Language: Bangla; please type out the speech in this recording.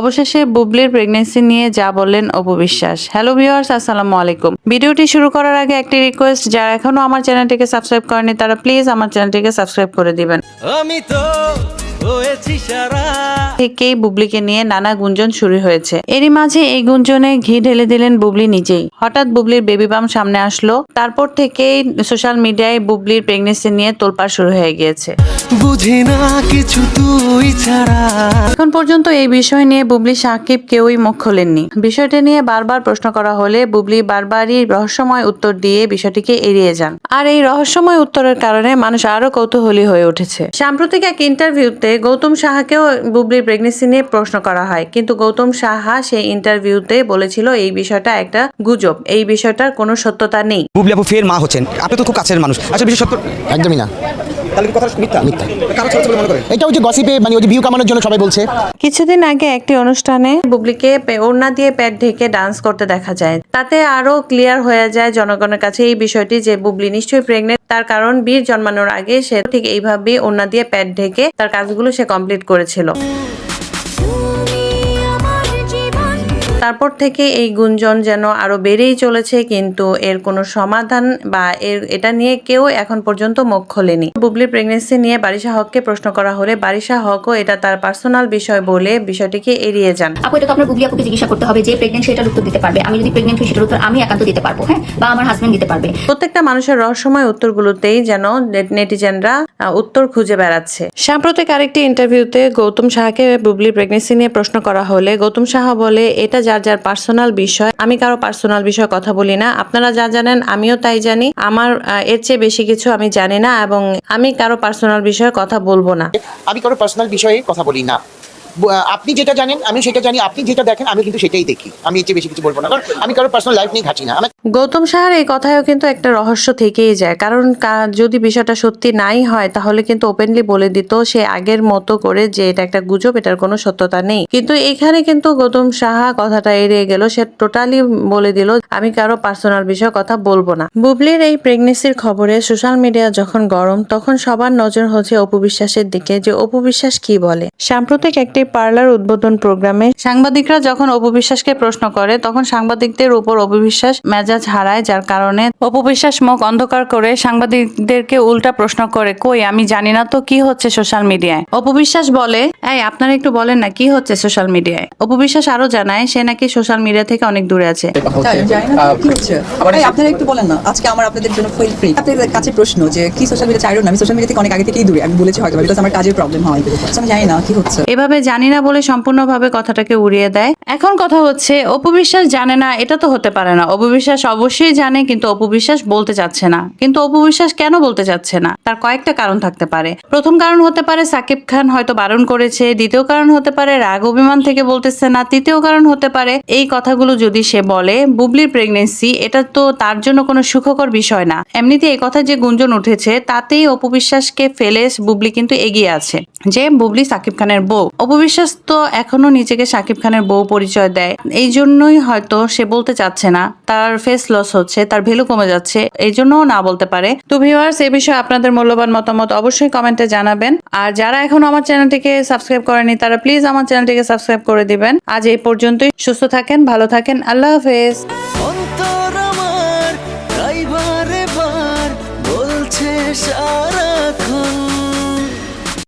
অবশেষে বুবলির প্রেগন্যান্সি নিয়ে যা বললেন অপু বিশ্বাস। হ্যালো ভিউয়ার্স, আসসালামু আলাইকুম। ভিডিওটি শুরু করার আগে একটি রিকোয়েস্ট, যারা এখনো আমার চ্যানেলটিকে সাবস্ক্রাইব করেনি তারা প্লিজ আমার চ্যানেলটিকে সাবস্ক্রাইব করে দিবেন। আমি তো হয়েছি সারা থেকেই বুবলিকে নিয়ে নানা গুঞ্জন শুরু হয়েছে। এরই মাঝে এই গুঞ্জনে ঘি ঢেলে দিলেন বুবলি নিজেই। হঠাৎ বুবলির বেবি বাম সামনে আসলো, তারপর থেকেই সোশ্যাল মিডিয়ায় বুবলির প্রেগন্যান্সি নিয়ে তোলপাড় শুরু হয়ে গিয়েছে। বুঝি না কিছু তুই ছাড়া। এখন পর্যন্ত এই বিষয় নিয়ে বুবলি সাকিব কেউই মুখ খোলেননি। বিষয়টা নিয়ে বারবার প্রশ্ন করা হলে বুবলি বারবারই রহস্যময় উত্তর দিয়ে বিষয়টিকে এড়িয়ে যান। আর এই রহস্যময় উত্তরের কারণে মানুষ আরো কৌতূহলী হয়ে উঠেছে। সাম্প্রতিক এক ইন্টারভিউতে গৌতম সাহাকেও বুবলির প্রেগন্যান্সি নিয়ে প্রশ্ন করা হয়, কিন্তু গৌতম সাহা সেই ইন্টারভিউতে বলেছিল এই বিষয়টা একটা গুজব, এই বিষয়টার কোনো সত্যতা নেই। বুবলি আপু ফের মা হচ্ছেন, আপনি তো খুব কাছের মানুষ, আসলে বিষয় সত্য একদমই না। তাহলে কি কথা মিথ্যা? মিথ্যা। কারো ছড়াছড়ি বলে মনে করেন? এটা ওই যে গসিপে মানে ওই যে ভিউ কামানোর জন্য সবাই বলছে। কিছুদিন আগে একটি অনুষ্ঠানে বুবলিকে ওড়না দিয়ে পেট ঢেকে ডান্স করতে দেখা যায়। তাতে আরো ক্লিয়ার হয়ে যায় জনগণের কাছে এই বিষয়টি যে বুবলি নিশ্চয়ই প্রেগনেন্ট। তার কারণ বীর জন্মানোর আগে সে ঠিক এইভাবেই ওড়না দিয়ে পেট ঢেকে তার কাজগুলো সে কমপ্লিট করেছিল। তারপর থেকে এই গুঞ্জন যেন আরো বেড়েই চলেছে, কিন্তু এর কোনো সমাধান বা এটা নিয়ে কেউ এখন পর্যন্ত মুখ খোলেনি। বুবলির প্রেগন্যান্সি নিয়ে বারিশা হককে প্রশ্ন করা হলে বারিশা হকও এটা তার পার্সোনাল বিষয় বলে বিষয়টিকে এড়িয়ে যান। আপু, এটা তো আপনার বুবলি আপুকে জিজ্ঞাসা করতে হবে যে প্রেগনেন্ট সেটার উত্তর দিতে পারবে। আমি যদি প্রেগনেন্ট হই সেটার উত্তর আমি একান্ত দিতে পারবো, হ্যাঁ, বা আমার হাজবেন্ড দিতে পারবে। প্রত্যেকটা মানুষের রহস্যময় উত্তরগুলোতেই যেন নেটিজেনরা উত্তর খুঁজে বেড়াচ্ছে। সাম্প্রতিক আরেকটি ইন্টারভিউতে গৌতম সাহাকে বুবলির প্রেগন্যান্সি নিয়ে প্রশ্ন করা হলে গৌতম সাহা বলে, এটা যার যার পার্সোনাল বিষয়, আমি কারো পার্সোনাল বিষয় কথা বলি না। আপনারা যা জানেন আমিও তাই জানি, আমার এর চেয়ে বেশি কিছু আমি জানি না এবং আমি কারো পার্সোনাল বিষয়ে কথা বলবো না। আমি কারো পার্সোনাল বিষয়ে কথা বলি না। আপনি যেটা জানেন আমি সেটা জানি, আপনি যেটা দেখেন আমি কিন্তু সেটাই দেখি। আমি এর চেয়ে বেশি কিছু বলবো না, কারণ আমি কারো পার্সোনাল লাইফ নিয়ে ঘাঁটি না। গৌতম সাহার এই কথায়ও কিন্তু একটা রহস্য থেকেই যায়, কারণ যদি বিষয়টা সত্যি নাই হয় তাহলে কিন্তু ওপেনলি বলে দিত সে আগের মতো করে যে এটা একটা গুজব, এটার কোনো সত্যতা নেই। কিন্তু এখানে কিন্তু গৌতম সাহা কথাটা এড়িয়ে গেল, সে টোটালি বলে দিল আমি কারো পার্সোনাল বিষয়ে কথা বলবো না। বুবলির এই প্রেগন্যান্সির খবরে সোশ্যাল মিডিয়া যখন গরম, তখন সবার নজর হচ্ছে অপু বিশ্বাসের দিকে, যে অপু বিশ্বাস কি বলে। সাম্প্রতিক একটি পার্লার উদ্বোধন প্রোগ্রামে সাংবাদিকরা যখন অপু বিশ্বাসকে প্রশ্ন করে, তখন সাংবাদিকদের উপর অপু বিশ্বাস মেজাজ হারায়, যার কারণে অপু বিশ্বাস মুখ অন্ধকার করে সাংবাদিকদেরকে উল্টা প্রশ্ন করে, কই আমি জানি না তো কি হচ্ছে সোশ্যাল মিডিয়ায়। অপু বিশ্বাস বলে, এই আপনারা একটু বলেন না কি হচ্ছে সোশ্যাল মিডিয়ায়। অপু বিশ্বাস আরো জানায় সে নাকি সোশ্যাল মিডিয়া থেকে অনেক দূরে আছে। আপনারা একটু বলেন না, আজকে আমার আপনাদের জন্য ফুল ফ্রি। আপনাদের কাছে প্রশ্ন যে কি সোশ্যাল মিডিয়া চাইরো না, আমি সোশ্যাল মিডিয়া থেকে অনেক আগে থেকেই দূরে। আমি বলেছি হয়তো বিকজ আমার কাজের প্রবলেম হয়, আমি জানি না কি হচ্ছে। এভাবে জানি না বলে সম্পূর্ণভাবে কথাটাকে উড়িয়ে দেয়। এখন কথা হচ্ছে অপু বিশ্বাস জানে না, এটা তো হতে পারে না। অপু বিশ্বাস অবশ্যই জানে, কিন্তু অপু বিশ্বাস বলতে চাচ্ছে না। কিন্তু অপু বিশ্বাস কেন বলতে চাচ্ছে না, তার কয়েকটা কারণ থাকতে পারে। প্রথম কারণ হতে পারে সাকিব খান হয়তো বারণ করেছে, দ্বিতীয় কারণ হতে পারে রাগ অভিমান থেকে বলতেছে না, তৃতীয় কারণ হতে পারে এই কথাগুলো যদি সে বলে বুবলির প্রেগন্যান্সি, এটা তো তার জন্য কোনো সুখকর বিষয় না। এমনিতে এই কথা যে গুঞ্জন উঠেছে তাতেই অপু বিশ্বাসকে ফেলে বুবলি কিন্তু এগিয়ে আছে যে বুবলি সাকিব খানের বউ। অপু বিশ্বাস তো এখনো নিজেকে সাকিব খানের বউ পরিচয় দেয়, এই জন্যই হয়তো সে বলতে চাচ্ছে না, তার ফেস লস হচ্ছে, তার ভ্যালু কমে যাচ্ছে, এই জন্যও না বলতে পারে। তো ভিউয়ার্স, এই বিষয়ে আপনাদের মূল্যবান মতামত অবশ্যই কমেন্টে জানাবেন। আর যারা এখনো আমার চ্যানেলটিকে সাবস্ক্রাইব করেনি তারা প্লিজ আমার চ্যানেলটিকে সাবস্ক্রাইব করে দিবেন। আজ এই পর্যন্তই, সুস্থ থাকেন, ভালো থাকেন, আল্লাহ হাফেজ। অন্তর আমার ড্রাইভার এবার বলছে সারা